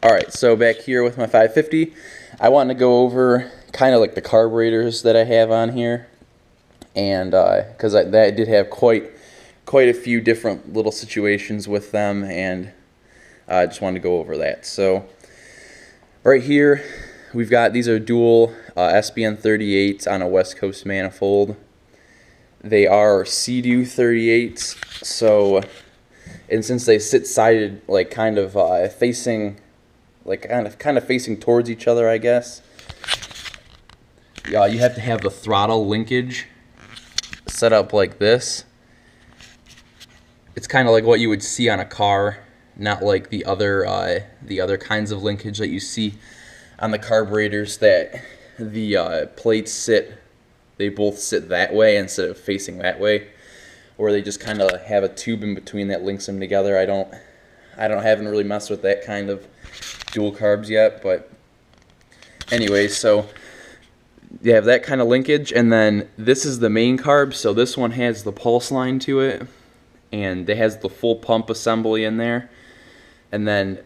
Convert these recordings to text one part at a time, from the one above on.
Alright, so back here with my 550, I want to go over kind of like the carburetors that I have on here, and because that did have quite a few different little situations with them, and I just wanted to go over that. So right here we've got, these are dual SBN 38s on a West Coast manifold. They are Sea-Doo 38s, so, and since they sit sided, like kind of facing, like kind of facing towards each other, I guess. You have to have the throttle linkage set up like this. It's kind of like what you would see on a car, not like the other kinds of linkage that you see on the carburetors that the plates sit. They both sit that way instead of facing that way, or they just kind of have a tube in between that links them together. Haven't really messed with that kind of dual carbs yet, but anyway, so you have that kind of linkage, and then this is the main carb. So this one has the pulse line to it, and it has the full pump assembly in there, and then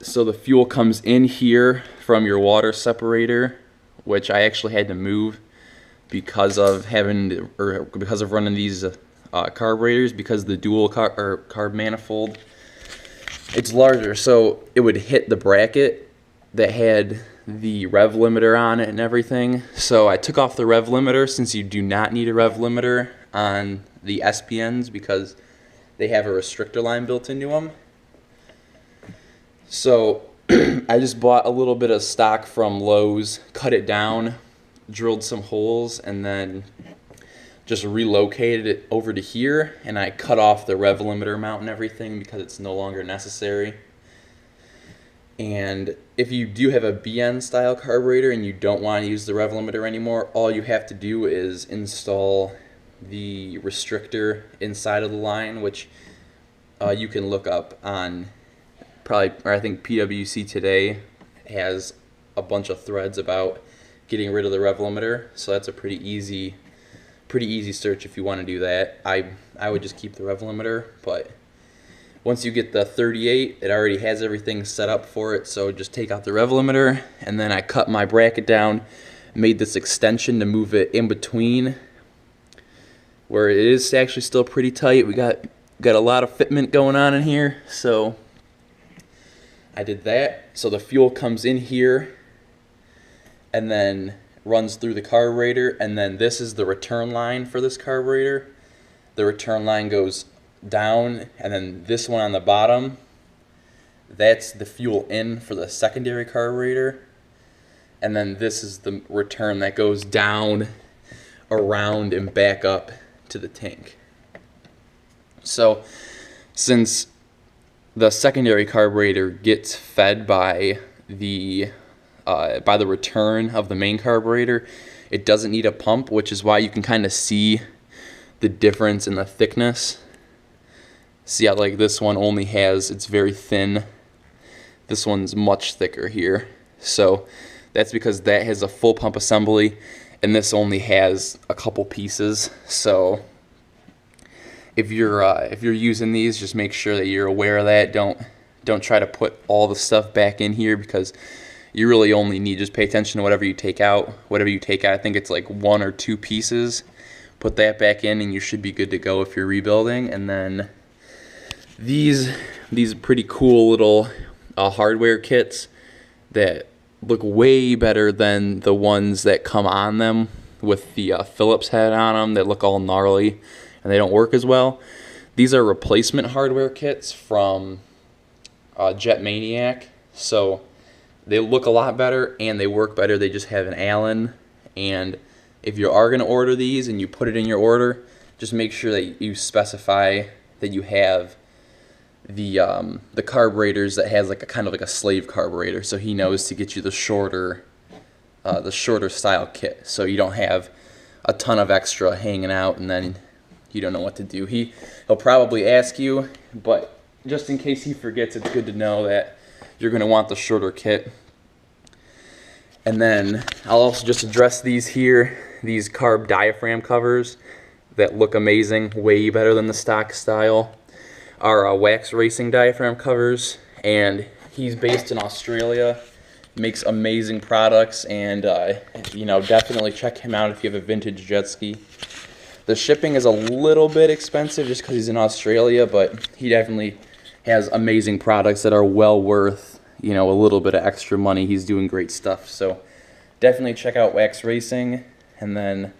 so the fuel comes in here from your water separator, which I actually had to move because of running these carburetors, because the dual carb manifold, it's larger, so it would hit the bracket that had the rev limiter on it and everything. So I took off the rev limiter, since you do not need a rev limiter on the SPNs because they have a restrictor line built into them. So I just bought a little bit of stock from Lowe's, cut it down, drilled some holes, and then just relocated it over to here, and I cut off the rev limiter mount and everything because it's no longer necessary. And if you do have a BN style carburetor and you don't want to use the rev limiter anymore, all you have to do is install the restrictor inside of the line, which you can look up on I think PWC Today has a bunch of threads about getting rid of the rev limiter, so that's a pretty easy search if you want to do that. I would just keep the rev limiter, but once you get the 38, it already has everything set up for it, so just take out the rev limiter, and then I cut my bracket down, made this extension to move it in between where it is actually still pretty tight. We got a lot of fitment going on in here, so I did that. So the fuel comes in here and then runs through the carburetor, and then this is the return line for this carburetor. The return line goes down, and then this one on the bottom, that's the fuel in for the secondary carburetor, and then this is the return that goes down, around, and back up to the tank. So since the secondary carburetor gets fed by the return of the main carburetor, it doesn't need a pump, which is why you can kind of see the difference in the thickness. See how like this one only has, it's very thin. This one's much thicker here. So that's because that has a full pump assembly and this only has a couple pieces. So if you're using these, just make sure that you're aware of that. Don't try to put all the stuff back in here, because you really only need, just pay attention to whatever you take out. Whatever you take out, I think it's like 1 or 2 pieces. Put that back in and you should be good to go if you're rebuilding. And then these pretty cool little hardware kits that look way better than the ones that come on them with the Phillips head on them that look all gnarly and they don't work as well. These are replacement hardware kits from Jet Maniac, so they look a lot better and they work better. They just have an Allen, and if you are going to order these and you put it in your order, just make sure that you specify that you have the carburetors that has like a kind of like a slave carburetor, so he knows to get you the shorter style kit, so you don't have a ton of extra hanging out and then you don't know what to do. He'll probably ask you, but just in case he forgets, it's good to know that you're going to want the shorter kit. And then I'll also just address these here, these Carb diaphragm covers that look amazing, way better than the stock style, are wax racing diaphragm covers, and He's based in Australia, makes amazing products, and definitely check him out if you have a vintage jet ski. The shipping is a little bit expensive just because he's in Australia, but he definitely has amazing products that are well worth, a little bit of extra money. He's doing great stuff. So definitely check out Wax Racing. And then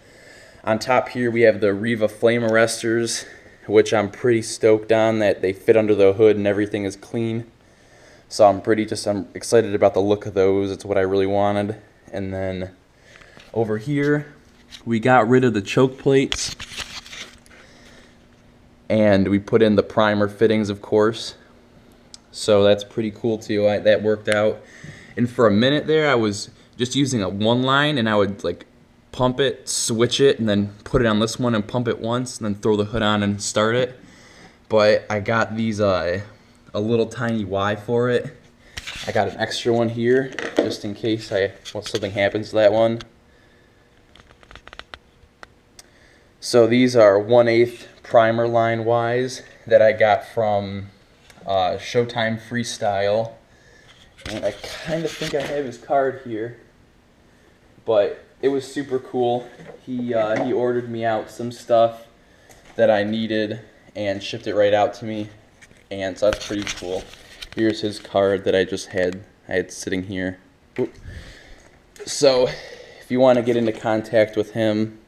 on top here we have the Riva flame arresters, which I'm pretty stoked on that they fit under the hood and everything is clean. So I'm excited about the look of those. It's what I really wanted. And then over here we got rid of the choke plates and we put in the primer fittings, of course. So that's pretty cool too. That worked out. And for a minute there I was just using a one line, and I would like pump it, switch it, and then put it on this one and pump it once, and then throw the hood on and start it. But I got these a little tiny Y for it. I got an extra one here just in case something happens to that one. So these are 1/8 primer line Ys that I got from Showtime Freestyle, and I kind of think I have his card here, but it was super cool. He ordered me out some stuff that I needed and shipped it right out to me, and so that's pretty cool. Here's his card that I had sitting here. Oop. So if you want to get into contact with him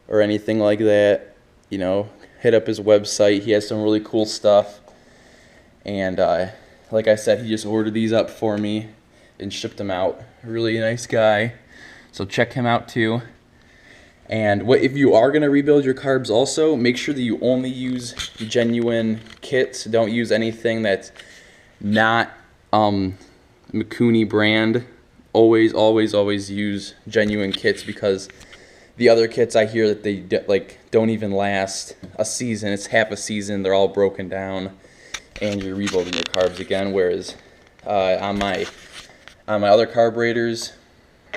or anything like that, hit up his website. He has some really cool stuff, and like I said, he just ordered these up for me and shipped them out. Really nice guy, so check him out too. And if you are going to rebuild your carbs also, make sure that you only use genuine kits. Don't use anything that's not Mikuni brand. Always, always, always use genuine kits, because the other kits I hear that they don't even last a season. It's half a season. They're all broken down, and you're rebuilding your carbs again. Whereas on my other carburetors,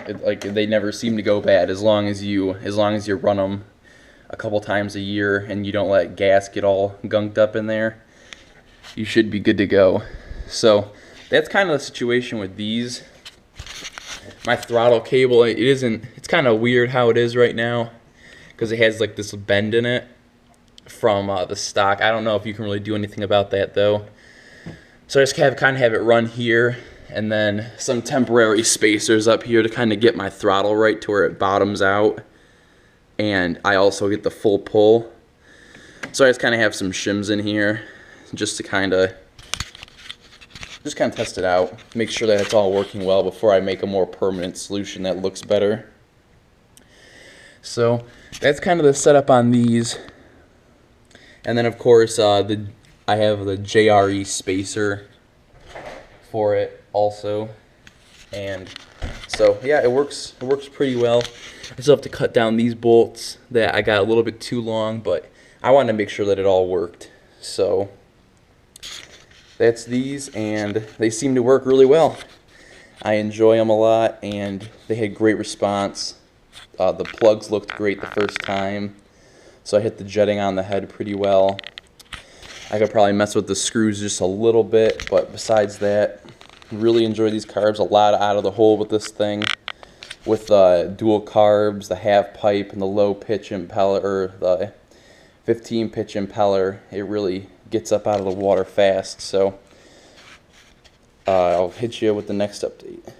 they never seem to go bad as long as you run them a couple times a year and you don't let gas get all gunked up in there. You should be good to go. So that's kind of the situation with these. My throttle cable, it's kind of weird how it is right now, because it has like this bend in it from the stock. I don't know if you can really do anything about that though. So I just kind of have it run here, and then some temporary spacers up here to kind of get my throttle right to where it bottoms out, and I also get the full pull. So I just kind of have some shims in here just to kind of test it out, make sure that it's all working well before I make a more permanent solution that looks better. So that's kind of the setup on these. And then of course I have the JRE spacer for it also, and so yeah, it works pretty well. I still have to cut down these bolts that I got a little bit too long, but I wanted to make sure that it all worked. So that's these, and they seem to work really well. I enjoy them a lot, and they had great response. The plugs looked great the first time, so I hit the jetting on the head pretty well. I could probably mess with the screws just a little bit, but besides that, really enjoy these carbs. A lot out of the hole with this thing, with the dual carbs, the half pipe, and the low pitch impeller, or the 15 pitch impeller. It really gets up out of the water fast. So I'll hit you with the next update.